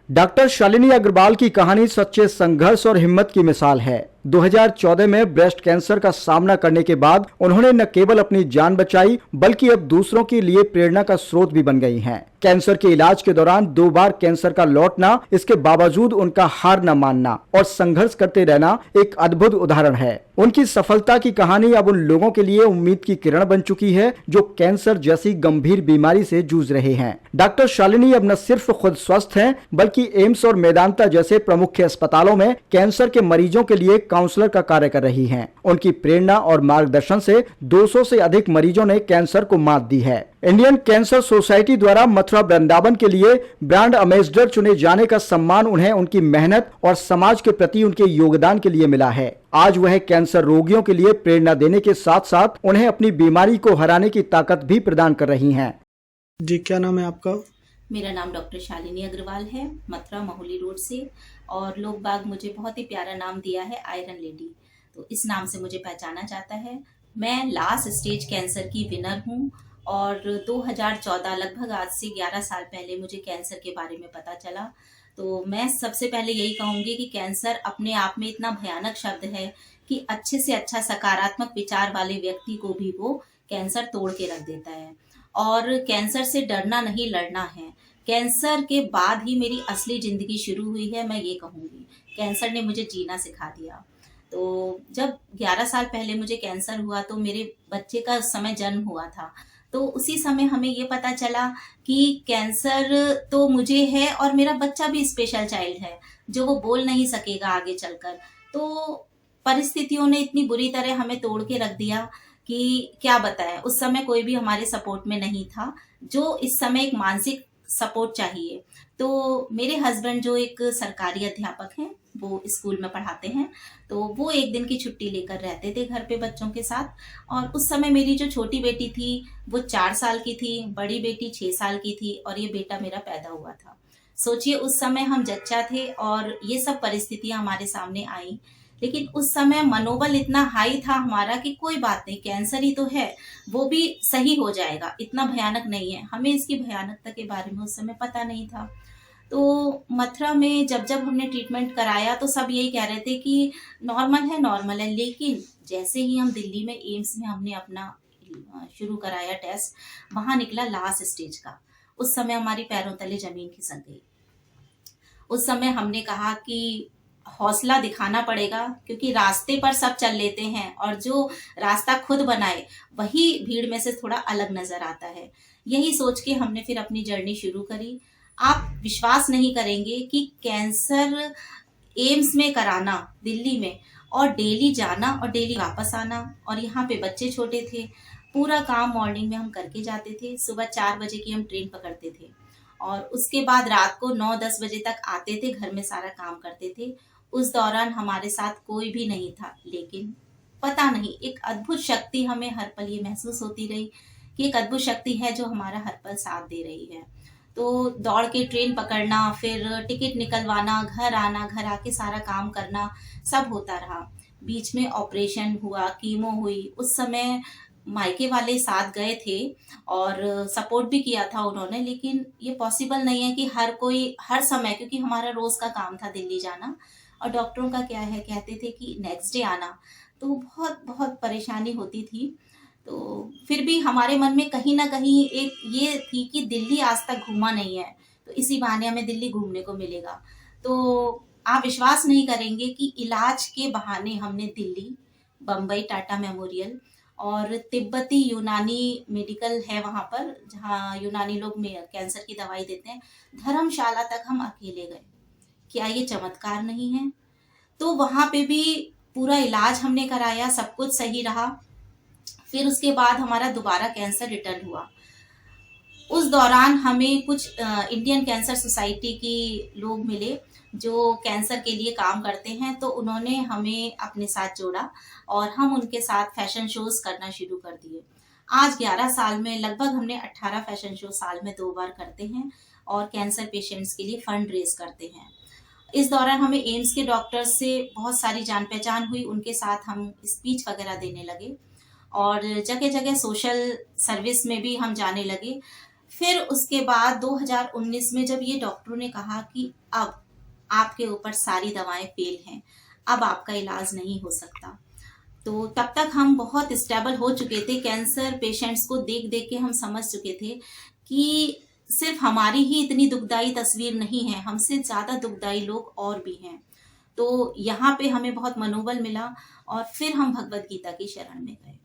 Doctor Shalini Agarwal की कहानी सच्चे संघर्ष और हिम्मत की मिसाल है। 2014 में ब्रेस्ट कैंसर का सामना करने के बाद उन्होंने न केवल अपनी जान बचाई बल्कि अब दूसरों के लिए प्रेरणा का स्रोत भी बन गई हैं। कैंसर के इलाज के दौरान 2 बार कैंसर का लौटना, इसके बावजूद उनका हार न मानना और संघर्ष करते रहना एक अद्भुत उदाहरण है। उनकी सफलता की कहानी अब उन लोगों के लिए उम्मीद की किरण बन चुकी है जो कैंसर जैसी गंभीर बीमारी से जूझ रहे हैं। डॉक्टर शालिनी अब न सिर्फ खुद स्वस्थ हैं बल्कि एम्स और मेदांता जैसे प्रमुख अस्पतालों में कैंसर के मरीजों के लिए काउंसलर का कार्य कर रही हैं। उनकी प्रेरणा और मार्गदर्शन से 200 से अधिक मरीजों ने कैंसर को मात दी है। इंडियन कैंसर सोसाइटी द्वारा मथुरा वृंदावन के लिए ब्रांड एम्बेसडर चुने जाने का सम्मान उन्हें उनकी मेहनत और समाज के प्रति उनके योगदान के लिए मिला है। आज वह कैंसर रोगियों के लिए प्रेरणा देने के साथ साथ उन्हें अपनी बीमारी को हराने की ताकत भी प्रदान कर रही हैं। जी, क्या नाम है आपका? मेरा नाम डॉक्टर शालिनी अग्रवाल है, मथुरा महुली रोड से। और लोग बाग मुझे बहुत ही प्यारा नाम दिया है, आयरन लेडी। तो इस नाम से मुझे पहचाना जाता है। मैं लास्ट स्टेज कैंसर की विनर हूँ और 2014 लगभग आज से 11 साल पहले मुझे कैंसर के बारे में पता चला। तो मैं सबसे पहले यही कहूँगी कि कैंसर अपने आप में इतना भयानक शब्द है कि अच्छे से अच्छा सकारात्मक विचार वाले व्यक्ति को भी वो कैंसर तोड़ के रख देता है। और कैंसर से डरना नहीं, लड़ना है। कैंसर के बाद ही मेरी असली जिंदगी शुरू हुई है, मैं ये कहूँगी। कैंसर ने मुझे जीना सिखा दिया। तो जब 11 साल पहले मुझे कैंसर हुआ तो मेरे बच्चे का उस समय जन्म हुआ था। तो उसी समय हमें ये पता चला कि कैंसर तो मुझे है और मेरा बच्चा भी स्पेशल चाइल्ड है जो वो बोल नहीं सकेगा आगे चलकर। तो परिस्थितियों ने इतनी बुरी तरह हमें तोड़ के रख दिया कि क्या बताएं। उस समय कोई भी हमारे सपोर्ट में नहीं था, जो इस समय एक मानसिक सपोर्ट चाहिए। तो मेरे हस्बैंड जो एक सरकारी अध्यापक हैं, वो स्कूल में पढ़ाते हैं, तो वो एक दिन की छुट्टी लेकर रहते थे घर पे बच्चों के साथ। और उस समय मेरी जो छोटी बेटी थी वो 4 साल की थी, बड़ी बेटी 6 साल की थी और ये बेटा मेरा पैदा हुआ था। सोचिए उस समय हम जच्चा थे और ये सब परिस्थितियां हमारे सामने आई। लेकिन उस समय मनोबल इतना हाई था हमारा कि कोई बात नहीं, कैंसर ही तो है, वो भी सही हो जाएगा, इतना भयानक नहीं है। हमें इसकी भयानकता के बारे में उस समय पता नहीं था। तो मथुरा में जब जब हमने ट्रीटमेंट कराया तो सब यही कह रहे थे कि नॉर्मल है। लेकिन जैसे ही हम दिल्ली में एम्स में हमने अपना शुरू कराया टेस्ट, वहां निकला लास्ट स्टेज का। उस समय हमारी पैरों तले जमीन खिसक गई। उस समय हमने कहा कि हौसला दिखाना पड़ेगा, क्योंकि रास्ते पर सब चल लेते हैं और जो रास्ता खुद बनाए वही भीड़ में से थोड़ा अलग नजर आता है। यही सोच के हमने फिर अपनी जर्नी शुरू करी। आप विश्वास नहीं करेंगे कि कैंसर एम्स में कराना दिल्ली में, और डेली जाना और डेली वापस आना, और यहाँ पे बच्चे छोटे थे। पूरा काम मॉर्निंग में हम करके जाते थे। सुबह 4 बजे की हम ट्रेन पकड़ते थे और उसके बाद रात को 9-10 बजे तक आते थे, घर में सारा काम करते थे। उस दौरान हमारे साथ कोई भी नहीं था, लेकिन पता नहीं एक अद्भुत शक्ति हमें हर पल ये महसूस होती रही कि एक अद्भुत शक्ति है जो हमारा हर पल साथ दे रही है। तो दौड़ के ट्रेन पकड़ना, फिर टिकट निकलवाना, घर आना, घर आके सारा काम करना, सब होता रहा। बीच में ऑपरेशन हुआ, कीमो हुई। उस समय मायके वाले साथ गए थे और सपोर्ट भी किया था उन्होंने, लेकिन ये पॉसिबल नहीं है कि हर कोई हर समय, क्योंकि हमारा रोज का काम था दिल्ली जाना और डॉक्टरों का क्या है, कहते थे कि नेक्स्ट डे आना। तो बहुत बहुत परेशानी होती थी। तो फिर भी हमारे मन में कहीं ना कहीं एक ये थी कि दिल्ली आज तक घूमा नहीं है, तो इसी बहाने हमें दिल्ली घूमने को मिलेगा। तो आप विश्वास नहीं करेंगे कि इलाज के बहाने हमने दिल्ली, बम्बई टाटा मेमोरियल और तिब्बती यूनानी मेडिकल है वहाँ पर, जहाँ यूनानी लोग में कैंसर की दवाई देते हैं, धर्मशाला तक हम अकेले गए। क्या ये चमत्कार नहीं है? तो वहाँ पे भी पूरा इलाज हमने कराया, सब कुछ सही रहा। फिर उसके बाद हमारा दोबारा कैंसर रिटर्न हुआ। उस दौरान हमें कुछ इंडियन कैंसर सोसाइटी की लोग मिले जो कैंसर के लिए काम करते हैं। तो उन्होंने हमें अपने साथ जोड़ा और हम उनके साथ फैशन शोज करना शुरू कर दिए। आज 11 साल में लगभग हमने 18 फैशन शो साल में 2 बार करते हैं और कैंसर पेशेंट्स के लिए फंड रेज करते हैं। इस दौरान हमें एम्स के डॉक्टर से बहुत सारी जान पहचान हुई, उनके साथ हम स्पीच वगैरह देने लगे और जगह जगह सोशल सर्विस में भी हम जाने लगे। फिर उसके बाद 2019 में जब ये डॉक्टरों ने कहा कि अब आपके ऊपर सारी दवाएं फेल हैं, अब आपका इलाज नहीं हो सकता, तो तब तक हम बहुत स्टेबल हो चुके थे। कैंसर पेशेंट्स को देख देख के हम समझ चुके थे कि सिर्फ हमारी ही इतनी दुखदाई तस्वीर नहीं है, हमसे ज्यादा दुखदाई लोग और भी हैं। तो यहाँ पे हमें बहुत मनोबल मिला और फिर हम भगवत गीता की शरण में गए।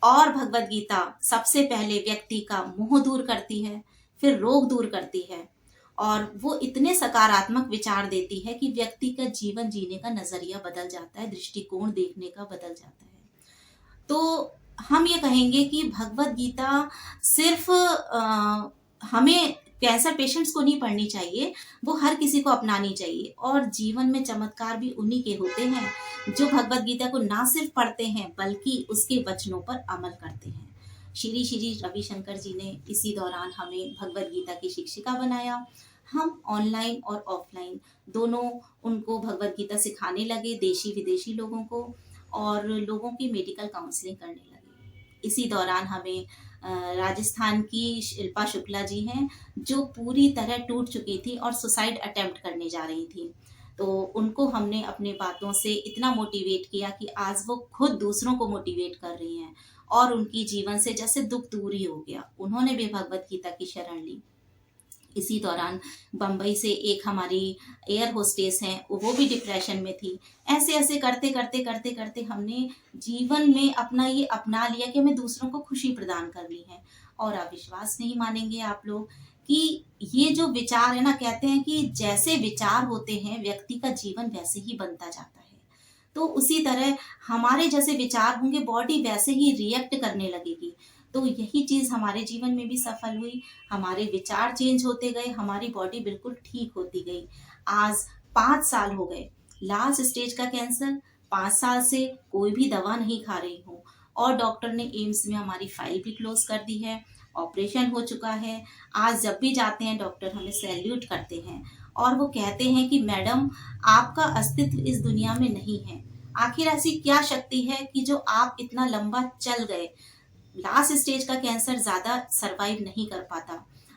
और भगवत गीता सबसे पहले व्यक्ति का मोह दूर करती है, फिर रोग दूर करती है, और वो इतने सकारात्मक विचार देती है कि व्यक्ति का जीवन जीने का नजरिया बदल जाता है, दृष्टिकोण देखने का बदल जाता है। तो हम ये कहेंगे कि भगवत गीता सिर्फ हमें कैंसर पेशेंट्स को नहीं पढ़नी चाहिए, वो हर किसी को अपनानी चाहिए। और जीवन में चमत्कार भी उन्हीं के होते हैं जो भगवत गीता को ना सिर्फ पढ़ते हैं बल्कि उसके वचनों पर अमल करते हैं। श्री श्री रविशंकर जी ने इसी दौरान हमें भगवत गीता की शिक्षिका बनाया। हम ऑनलाइन और ऑफलाइन दोनों उनको भगवत गीता सिखाने लगे, देशी विदेशी लोगों को, और लोगों की मेडिकल काउंसलिंग करने लगे। इसी दौरान हमें राजस्थान की शिल्पा शुक्ला जी हैं जो पूरी तरह टूट चुकी थी और सुसाइड अटेम्प्ट करने जा रही थी, तो उनको हमने अपने बातों से इतना मोटिवेट किया कि आज वो खुद दूसरों को मोटिवेट कर रही हैं और उनकी जीवन से जैसे दुख दूर ही हो गया। उन्होंने भी भगवत गीता की शरण ली। इसी दौरान बम्बई से एक हमारी एयर होस्टेस हैं, वो भी डिप्रेशन में थी। ऐसे ऐसे करते करते करते करते हमने जीवन में अपना ये अपना लिया कि हमें दूसरों को खुशी प्रदान करनी है। और आप विश्वास नहीं मानेंगे आप लोग कि ये जो विचार है ना, कहते हैं कि जैसे विचार होते हैं व्यक्ति का जीवन वैसे ही बनता जाता है। तो उसी तरह हमारे जैसे विचार होंगे, बॉडी वैसे ही रिएक्ट करने लगेगी। तो यही चीज हमारे जीवन में भी सफल हुई। हमारे विचार चेंज होते गए, हमारी बॉडी बिल्कुल ठीक होती गई। आज 5 साल हो गए, लास्ट स्टेज का कैंसर, 5 साल से कोई भी दवा नहीं खा रही हूँ, और डॉक्टर ने एम्स में हमारी फाइल भी क्लोज कर दी है, ऑपरेशन हो चुका है। आज जब भी जाते हैं डॉक्टर हमें सैल्यूट करते हैं और वो कहते हैं कि मैडम आपका अस्तित्व इस दुनिया में नहीं है। आखिर ऐसी क्या शक्ति है कि जो आप इतना लंबा चल गए। लास्ट स्टेज का कैंसर ज्यादा सरवाइव नहीं कर पाता,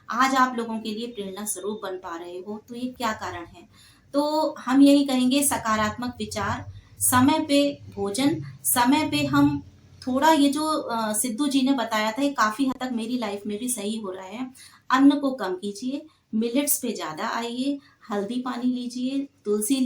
आज आप लोगों के लिए प्रेरणा स्वरूप बन पा रहे हो, तो ये क्या कारण है। तो हम यही कहेंगे, सकारात्मक विचार, समय पे भोजन, समय पे हम थोड़ा ये जो सिद्धू जी ने बताया था, ये काफी हद तक मेरी लाइफ में भी सही हो रहा है। अन्न को कम कीजिए, मिलेट्स पे ज्यादा आइए, हल्दी पानी लीजिए, तुलसी